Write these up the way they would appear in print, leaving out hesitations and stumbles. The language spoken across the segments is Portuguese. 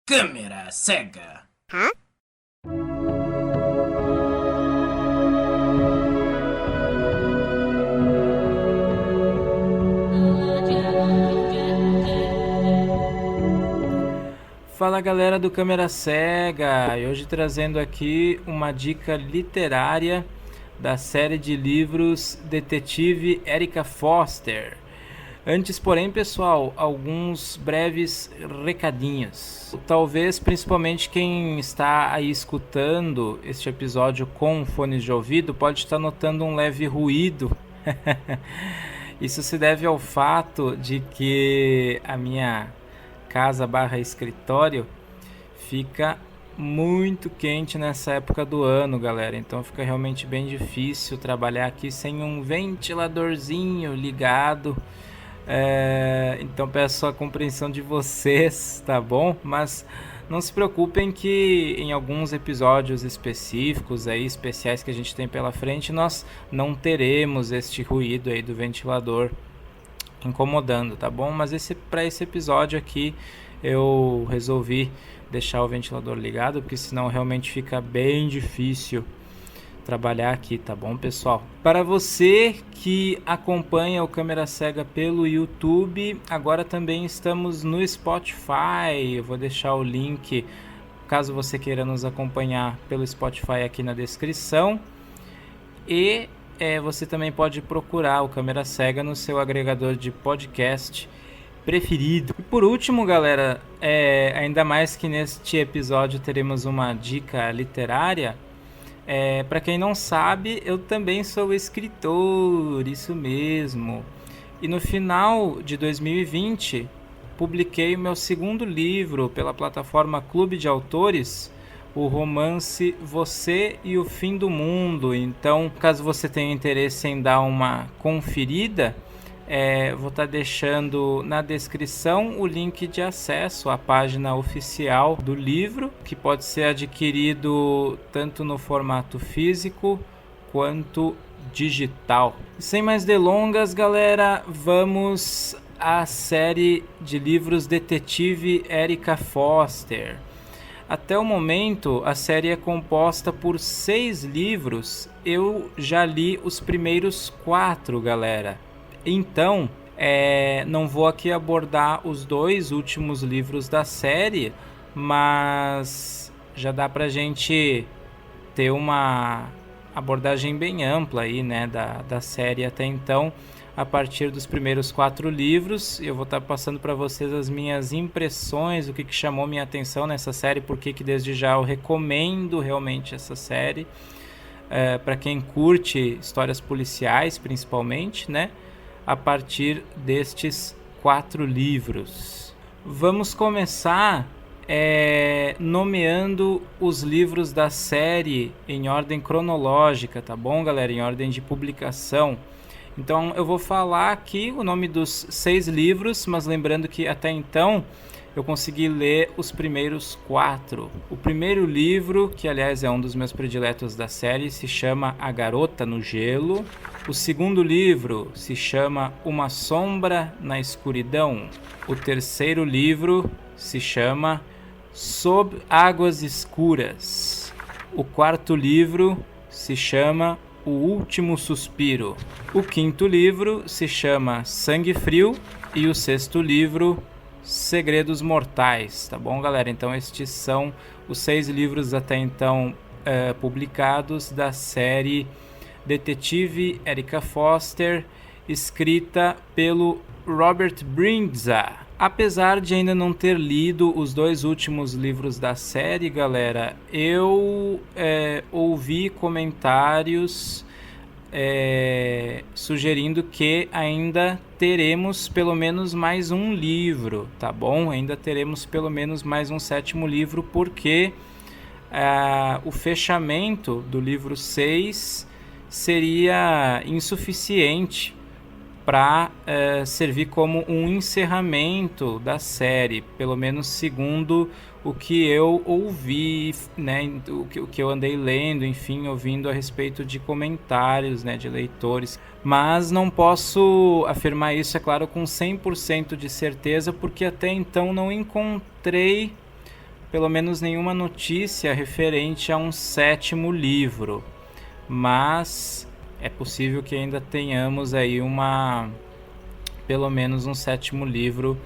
Câmera cega. Fala galera do Câmera Cega, e hoje trazendo aqui uma dica literária da série de livros Detetive Erica Foster. Antes, porém, pessoal, alguns breves recadinhos. Talvez, principalmente quem está aí escutando este episódio com fones de ouvido, pode estar notando um leve ruído. Isso se deve ao fato de que a minha casa / escritório fica muito quente nessa época do ano, galera. Então fica realmente bem difícil trabalhar aqui sem um ventiladorzinho ligado. Então peço a compreensão de vocês, tá bom? Mas não se preocupem que em alguns episódios específicos aí, especiais que a gente tem pela frente, nós não teremos este ruído aí do ventilador incomodando, tá bom? Mas para esse episódio aqui eu resolvi deixar o ventilador ligado, porque senão realmente fica bem difícil trabalhar aqui, tá bom, pessoal? Para você que acompanha o Câmera Cega pelo YouTube, agora também estamos no Spotify. Eu vou deixar o link, caso você queira nos acompanhar pelo Spotify, aqui na descrição. E você também pode procurar o Câmera Cega no seu agregador de podcast preferido. E por último, galera, ainda mais que neste episódio teremos uma dica literária. Para quem não sabe, eu também sou escritor, isso mesmo. E no final de 2020, publiquei o meu segundo livro pela plataforma Clube de Autores, o romance Você e o Fim do Mundo. Então, caso você tenha interesse em dar uma conferida, vou estar deixando na descrição o link de acesso à página oficial do livro, que pode ser adquirido tanto no formato físico quanto digital. Sem mais delongas, galera, vamos à série de livros Detetive Erica Foster. Até o momento, a série é composta por 6 livros. Eu já li os primeiros 4, galera. Então, não vou aqui abordar os 2 últimos livros da série, mas já dá pra gente ter uma abordagem bem ampla aí, né, da série até então, a partir dos primeiros 4 livros. Eu vou estar passando para vocês as minhas impressões, o que chamou minha atenção nessa série, porque que desde já eu recomendo realmente essa série, para quem curte histórias policiais, principalmente, né, a partir destes 4 livros. Vamos começar nomeando os livros da série em ordem cronológica, tá bom, galera? Em ordem de publicação. Então eu vou falar aqui o nome dos 6 livros, mas lembrando que até então eu consegui ler os primeiros 4. O primeiro livro, que aliás é um dos meus prediletos da série, se chama A Garota no Gelo. O segundo livro se chama Uma Sombra na Escuridão. O terceiro livro se chama Sob Águas Escuras. O quarto livro se chama O Último Suspiro. O quinto livro se chama Sangue Frio. E o sexto livro, Segredos Mortais, tá bom, galera? Então estes são os 6 livros até então publicados da série Detetive Erica Foster, escrita pelo Robert Brindza. Apesar de ainda não ter lido os 2 últimos livros da série, galera, eu ouvi comentários sugerindo que ainda teremos pelo menos mais um livro, tá bom? Ainda teremos pelo menos mais um 7º livro, porque o fechamento do livro 6 seria insuficiente para servir como um encerramento da série, pelo menos segundo o que eu ouvi, né, o que eu andei lendo, enfim, ouvindo a respeito de comentários, né, de leitores. Mas não posso afirmar isso, é claro, com 100% de certeza, porque até então não encontrei pelo menos nenhuma notícia referente a um 7º livro, mas é possível que ainda tenhamos aí pelo menos um 7º livro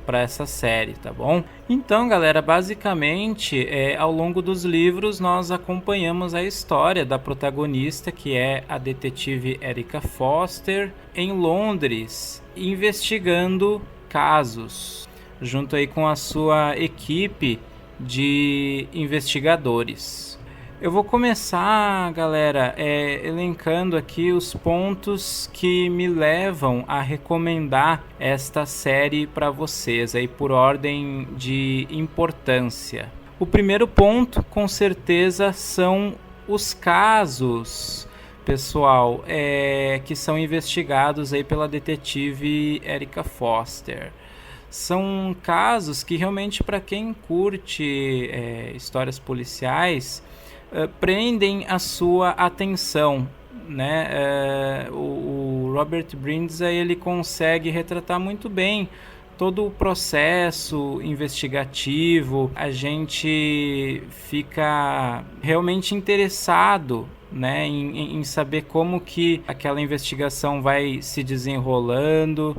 para essa série, tá bom? Então, galera, basicamente, ao longo dos livros nós acompanhamos a história da protagonista, que é a detetive Erica Foster, em Londres, investigando casos, junto aí com a sua equipe de investigadores. Eu vou começar, galera, elencando aqui os pontos que me levam a recomendar esta série para vocês, aí por ordem de importância. O primeiro ponto, com certeza, são os casos, pessoal, que são investigados aí pela detetive Erica Foster. São casos que realmente, para quem curte histórias policiais, prendem a sua atenção, né? O Robert Brindza, ele consegue retratar muito bem todo o processo investigativo. A gente fica realmente interessado, né, em saber como que aquela investigação vai se desenrolando.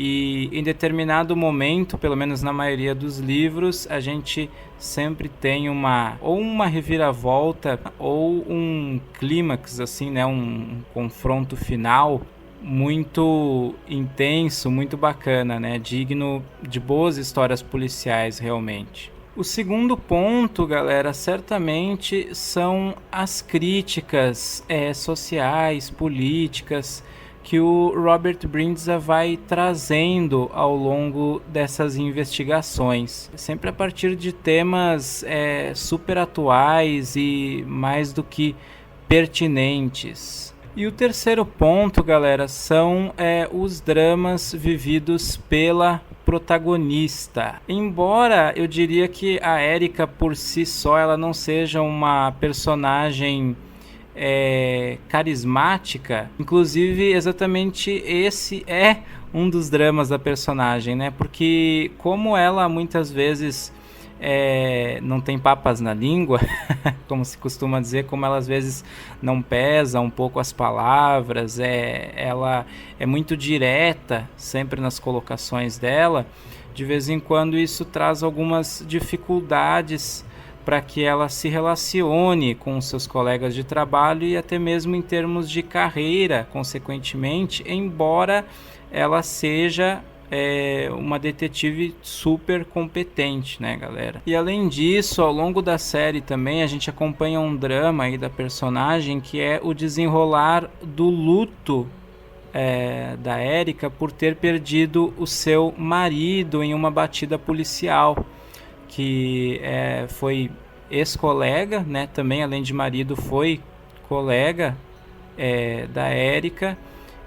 E em determinado momento, pelo menos na maioria dos livros, a gente sempre tem uma reviravolta ou um clímax, assim, né, um confronto final muito intenso, muito bacana, né, digno de boas histórias policiais realmente. O segundo ponto, galera, certamente são as críticas sociais, políticas, que o Robert Brindza vai trazendo ao longo dessas investigações, sempre a partir de temas super atuais e mais do que pertinentes. E o terceiro ponto, galera, são os dramas vividos pela protagonista. Embora eu diria que a Erica por si só ela não seja uma personagem carismática, inclusive exatamente esse é um dos dramas da personagem, né? Porque como ela muitas vezes não tem papas na língua, como se costuma dizer, como ela às vezes não pesa um pouco as palavras, ela é muito direta sempre nas colocações dela, de vez em quando isso traz algumas dificuldades para que ela se relacione com seus colegas de trabalho e até mesmo em termos de carreira, consequentemente, embora ela seja uma detetive super competente, né, galera? E além disso, ao longo da série também a gente acompanha um drama aí da personagem, que é o desenrolar do luto da Erica por ter perdido o seu marido em uma batida policial, que foi ex-colega, né? Também, além de marido, foi colega da Erica,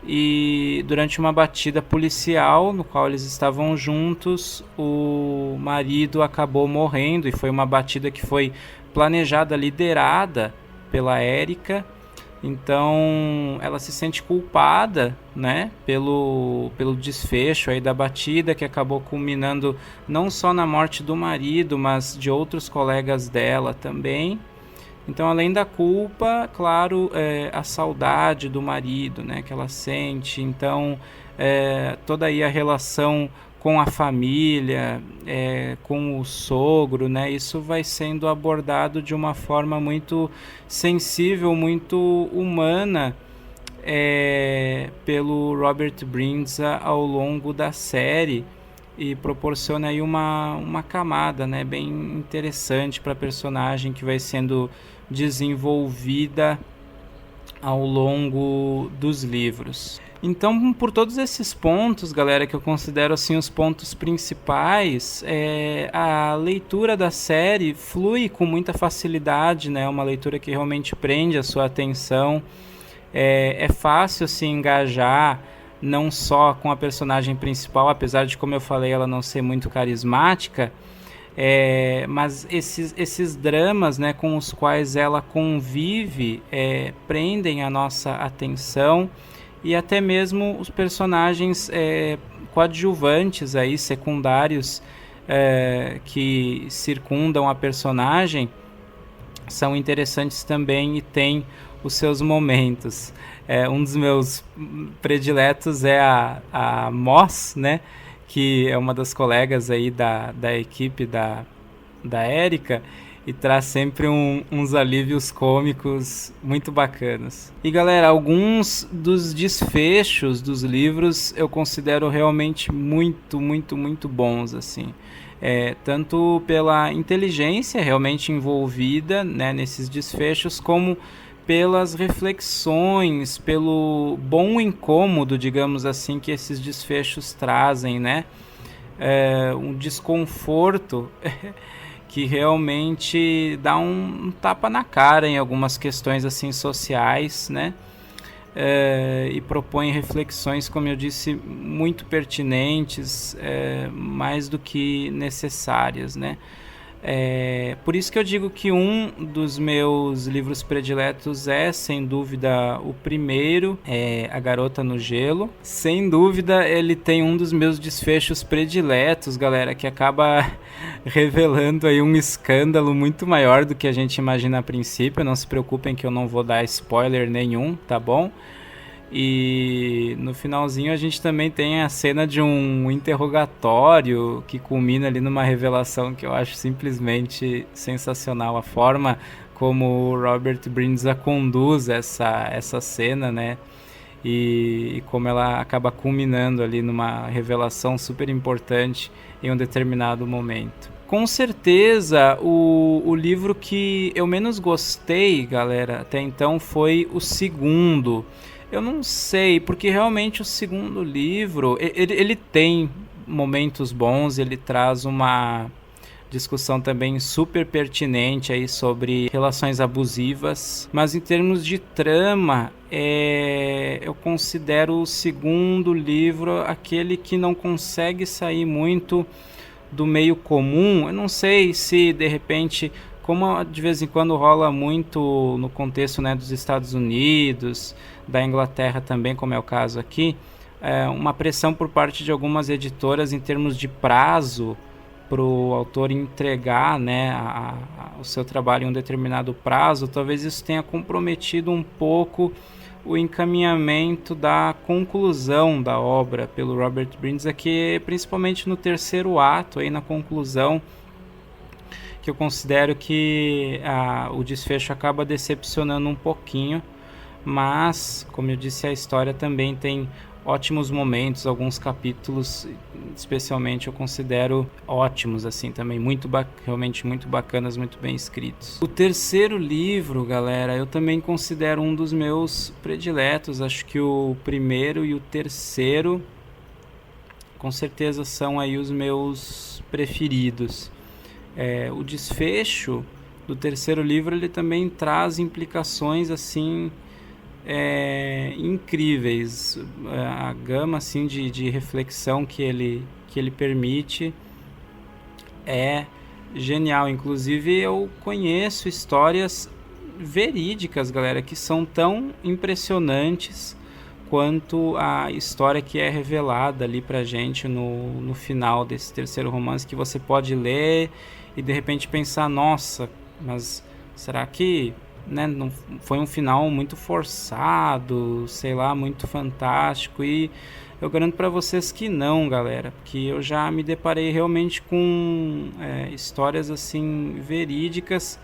e durante uma batida policial no qual eles estavam juntos, o marido acabou morrendo, e foi uma batida que foi planejada, liderada pela Erica. Então ela se sente culpada, né, pelo desfecho aí da batida, que acabou culminando não só na morte do marido, mas de outros colegas dela também. Então, além da culpa, claro, a saudade do marido, né, que ela sente. Então toda aí a relação com a família, com o sogro, né? Isso vai sendo abordado de uma forma muito sensível, muito humana, pelo Robert Brindza ao longo da série, e proporciona aí uma camada, né, bem interessante para a personagem, que vai sendo desenvolvida ao longo dos livros. Então, por todos esses pontos, galera, que eu considero assim os pontos principais, a leitura da série flui com muita facilidade, né? Uma leitura que realmente prende a sua atenção. É fácil se engajar não só com a personagem principal, apesar de, como eu falei, ela não ser muito carismática, mas esses dramas, né, com os quais ela convive, prendem a nossa atenção. E até mesmo os personagens coadjuvantes aí, secundários, que circundam a personagem são interessantes também e têm os seus momentos. Um dos meus prediletos é a Moss, né, que é uma das colegas aí da equipe da Erika, e traz sempre uns alívios cômicos muito bacanas. E galera, alguns dos desfechos dos livros eu considero realmente muito bons, assim. Tanto pela inteligência realmente envolvida, né, nesses desfechos, como pelas reflexões, pelo bom incômodo, digamos assim, que esses desfechos trazem, né? Um desconforto que realmente dá um tapa na cara em algumas questões assim sociais, né? E propõe reflexões, como eu disse, muito pertinentes, mais do que necessárias, né? Por isso que eu digo que um dos meus livros prediletos é, sem dúvida, o primeiro, A Garota no Gelo. Sem dúvida, ele tem um dos meus desfechos prediletos, galera, que acaba revelando aí um escândalo muito maior do que a gente imagina a princípio. Não se preocupem que eu não vou dar spoiler nenhum, tá bom? E no finalzinho a gente também tem a cena de um interrogatório que culmina ali numa revelação que eu acho simplesmente sensacional. A forma como o Robert Brindza conduz essa cena, né? E como ela acaba culminando ali numa revelação super importante em um determinado momento. Com certeza, o livro que eu menos gostei, galera, até então foi o segundo. Eu não sei, porque realmente o segundo livro, ele tem momentos bons, ele traz uma discussão também super pertinente aí sobre relações abusivas, mas em termos de trama, eu considero o segundo livro aquele que não consegue sair muito do meio comum. Eu não sei se de repente, como de vez em quando rola muito no contexto, né, dos Estados Unidos, da Inglaterra também, como é o caso aqui, uma pressão por parte de algumas editoras em termos de prazo para o autor entregar, né, o seu trabalho em um determinado prazo. Talvez isso tenha comprometido um pouco o encaminhamento da conclusão da obra pelo Robert Brindza, que principalmente no terceiro ato, aí na conclusão, que eu considero que o desfecho acaba decepcionando um pouquinho, mas, como eu disse, a história também tem ótimos momentos. Alguns capítulos, especialmente, eu considero ótimos, assim, também realmente muito bacanas, muito bem escritos. O terceiro livro, galera, eu também considero um dos meus prediletos. Acho que o primeiro e o terceiro, com certeza, são aí os meus preferidos. O desfecho do terceiro livro, ele também traz implicações assim incríveis. A gama assim de reflexão que ele permite é genial. Inclusive, eu conheço histórias verídicas, galera, que são tão impressionantes quanto a história que é revelada ali pra gente no final desse terceiro romance, que você pode ler e de repente pensar, nossa, mas será que, né, não foi um final muito forçado, sei lá, muito fantástico? E eu garanto para vocês que não, galera, porque eu já me deparei realmente com histórias assim verídicas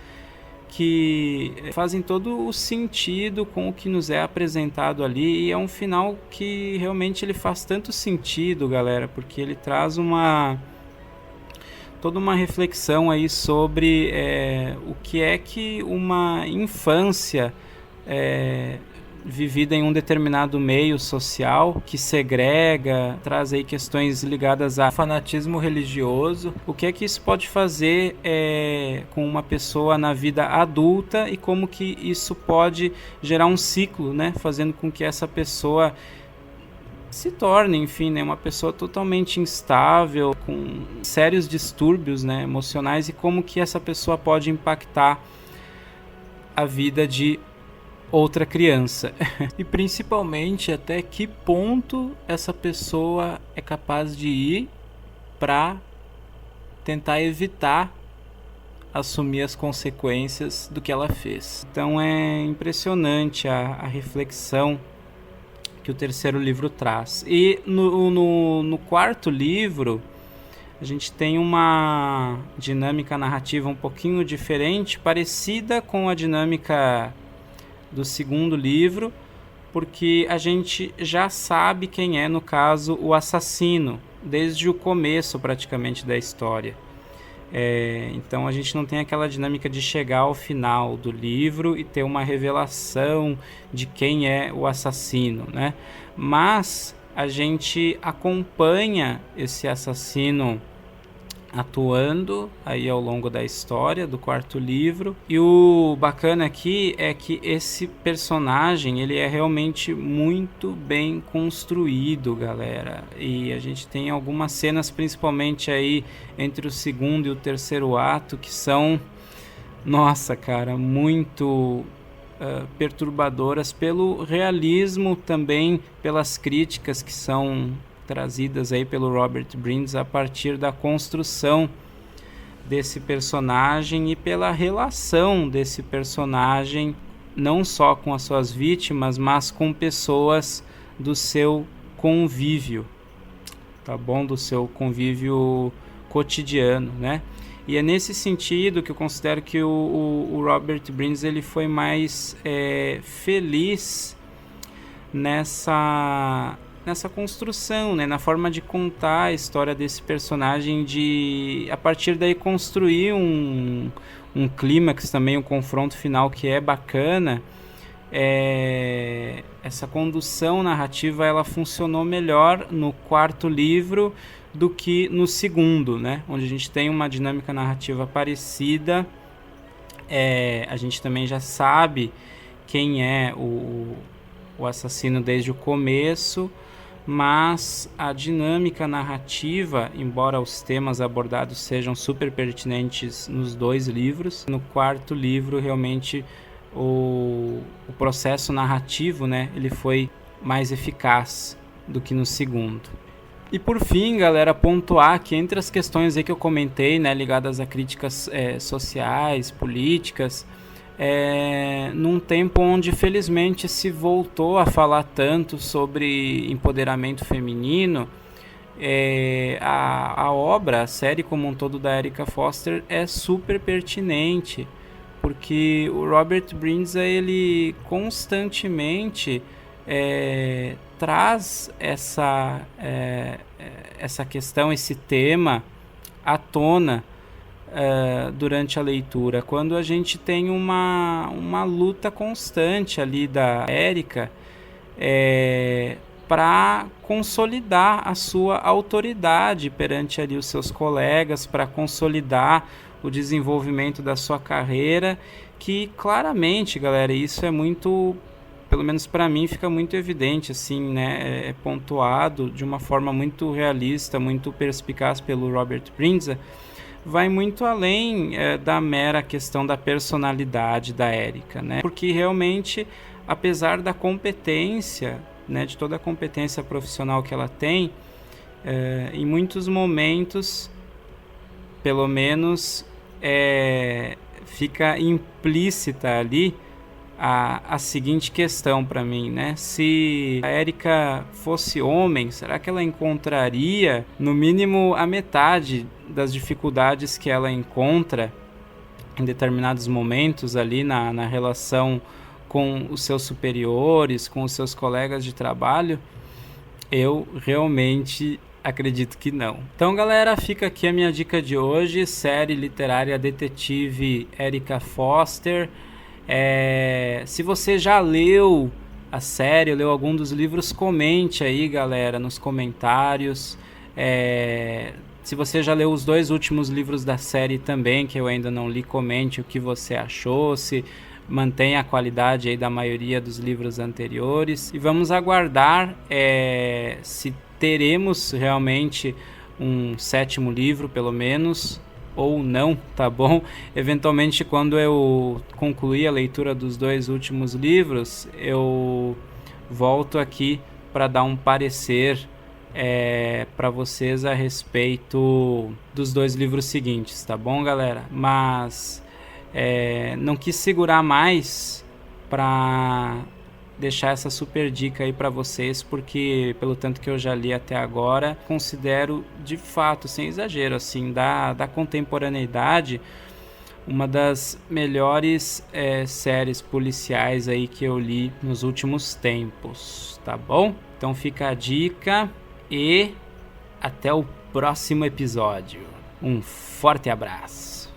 que fazem todo o sentido com o que nos é apresentado ali, e é um final que realmente ele faz tanto sentido, galera, porque ele traz toda uma reflexão aí sobre o que é que uma infância vivida em um determinado meio social que segrega, traz aí questões ligadas a fanatismo religioso. O que é que isso pode fazer com uma pessoa na vida adulta, e como que isso pode gerar um ciclo, né, fazendo com que essa pessoa se torne, enfim, né, uma pessoa totalmente instável, com sérios distúrbios, né, emocionais, e como que essa pessoa pode impactar a vida de outra criança. E principalmente até que ponto essa pessoa é capaz de ir para tentar evitar assumir as consequências do que ela fez. Então é impressionante a reflexão que o terceiro livro traz. E no quarto livro, a gente tem uma dinâmica narrativa um pouquinho diferente, parecida com a dinâmica do segundo livro, porque a gente já sabe quem é, no caso, o assassino, desde o começo praticamente da história. Então a gente não tem aquela dinâmica de chegar ao final do livro e ter uma revelação de quem é o assassino, né? Mas a gente acompanha esse assassino atuando aí ao longo da história do quarto livro. E o bacana aqui é que esse personagem, ele é realmente muito bem construído, galera. E a gente tem algumas cenas, principalmente aí entre o segundo e o terceiro ato, que são, nossa, cara, muito perturbadoras pelo realismo, também pelas críticas que são trazidas aí pelo Robert Brindes a partir da construção desse personagem e pela relação desse personagem não só com as suas vítimas, mas com pessoas do seu convívio, tá bom? Do seu convívio cotidiano, né? E é nesse sentido que eu considero que o Robert Brindes ele foi mais feliz nessa construção, né, na forma de contar a história desse personagem, de a partir daí construir um clímax também, um confronto final que é bacana. Essa condução narrativa ela funcionou melhor no quarto livro do que no segundo, né, onde a gente tem uma dinâmica narrativa parecida. A gente também já sabe quem é o assassino desde o começo, mas a dinâmica narrativa, embora os temas abordados sejam super pertinentes nos dois livros, no quarto livro realmente o processo narrativo, né, ele foi mais eficaz do que no segundo. E por fim, galera, pontuar que entre as questões aí que eu comentei, né, ligadas a críticas sociais, políticas, num tempo onde felizmente se voltou a falar tanto sobre empoderamento feminino, a obra, a série como um todo da Erica Foster é super pertinente, porque o Robert Brindes ele constantemente traz essa questão, esse tema à tona durante a leitura, quando a gente tem uma luta constante ali da Erica para consolidar a sua autoridade perante ali os seus colegas, para consolidar o desenvolvimento da sua carreira, que claramente, galera, isso é muito, pelo menos para mim, fica muito evidente, assim, né, pontuado de uma forma muito realista, muito perspicaz pelo Robert Brindes, vai muito além da mera questão da personalidade da Erica, né? Porque realmente, apesar da competência, né, de toda a competência profissional que ela tem, em muitos momentos, pelo menos, fica implícita ali a seguinte questão para mim, né? Se a Erica fosse homem, será que ela encontraria no mínimo a metade das dificuldades que ela encontra em determinados momentos ali na relação com os seus superiores, com os seus colegas de trabalho? Eu realmente acredito que não. Então, galera, fica aqui a minha dica de hoje, série literária Detetive Erica Foster. Se você já leu a série, leu algum dos livros, comente aí, galera, nos comentários. Se você já leu os dois últimos livros da série também, que eu ainda não li, comente o que você achou, se mantém a qualidade aí da maioria dos livros anteriores. E vamos aguardar se teremos realmente um sétimo livro, pelo menos, ou não, tá bom? Eventualmente, quando eu concluir a leitura dos dois últimos livros, eu volto aqui para dar um parecer para vocês a respeito dos 2 livros seguintes, tá bom, galera? Mas não quis segurar mais para deixar essa super dica aí para vocês, porque pelo tanto que eu já li até agora, considero de fato, sem exagero, assim, da contemporaneidade, uma das melhores séries policiais aí que eu li nos últimos tempos, tá bom? Então fica a dica e até o próximo episódio. Um forte abraço.